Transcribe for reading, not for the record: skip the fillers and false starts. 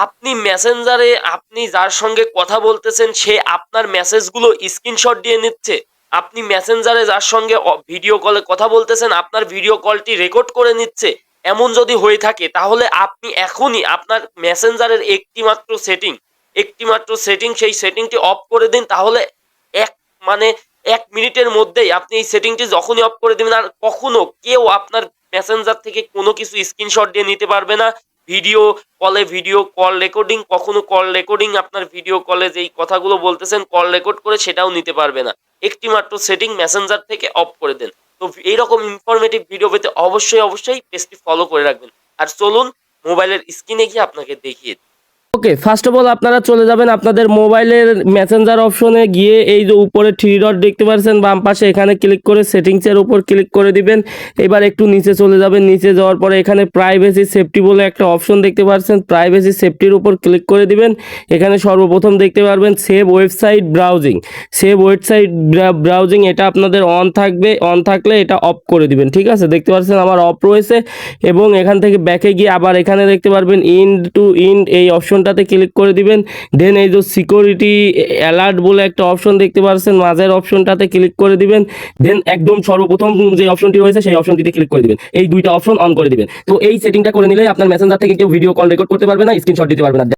আপনি মেসেঞ্জারে আপনি যার সঙ্গে কথা বলতেছেন সে আপনার মেসেজগুলো স্ক্রিনশট দিয়ে নিচ্ছে। আপনি মেসেঞ্জারে যার সঙ্গে ভিডিও কলে কথা বলতেছেন আপনার ভিডিও কলটি রেকর্ড করে নিচ্ছে। এমন যদি হয়ে থাকে তাহলে আপনি এখনই আপনার মেসেঞ্জারের একটি মাত্র সেটিং সেই সেটিংটি অফ করে দিন। তাহলে এক মানে ১ মিনিটের মধ্যেই আপনি এই সেটিংটি যখনই অফ করে দিবেন আর কখনো কেউ আপনার মেসেঞ্জার থেকে কোনো কিছু স্ক্রিনশট দিয়ে নিতে পারবে না। ভিডিও কল রেকর্ডিং কখনো কল রেকর্ডিং আপনার ভিডিও কলে যেই কথাগুলো বলতেছেন কল রেকর্ড করে সেটাও নিতে পারবে না। একটি মাত্র সেটিং মেসেঞ্জার থেকে অফ করে দেন। তো এইরকম ইনফরমেটিভ ভিডিও পেতে অবশ্যই পেজটি ফলো করে রাখবেন। আর চলুন মোবাইলের স্ক্রিনে গিয়ে আপনাকে দেখিয়ে দিই। ওকে, ফার্স্ট অফ অল আপনারা চলে যাবেন আপনাদের মোবাইলের মেসেঞ্জার অপশনে গিয়ে এই যে উপরে থ্রি ডট দেখতে পাচ্ছেন বাম পাশে, এখানে ক্লিক করে সেটিংসের উপর ক্লিক করে দিবেন। এবার একটু নিচে চলে যাবেন, নিচে যাওয়ার পরে এখানে প্রাইভেসি সেফটি বলে একটা অপশন দেখতে পাচ্ছেন, প্রাইভেসি সেফটির উপর ক্লিক করে দিবেন। এখানে সর্বপ্রথম দেখতে পারবেন সেভ ওয়েবসাইট ব্রাউজিং, এটা আপনাদের অন থাকবে, অন থাকলে এটা অফ করে দিবেন। ঠিক আছে, দেখতে পাচ্ছেন আমার অফ রয়েছে। এবং এখান থেকে ব্যাকে গিয়ে আবার এখানে দেখতে পারবেন ইন্ড এই অপশনটাতে ক্লিক করে দিবেন। দেন এই যে সিকিউরিটি অ্যালার্ট বলে একটা অপশন দেখতে পাচ্ছেন, মাঝের অপশনটাতে ক্লিক করে দিবেন। দেন একদম সর্বপ্রথম যে অপশনটি রয়েছে সেই অপশনটিতে ক্লিক করে দিবেন। এই দুইটা অপশন অন করে দিবেন। তো এই সেটিংটা করে নিলে আপনার মেসেঞ্জার থেকে কেউ ভিডিও কল রেকর্ড করতে পারবে না, স্ক্রিনশট দিতে পারবে না।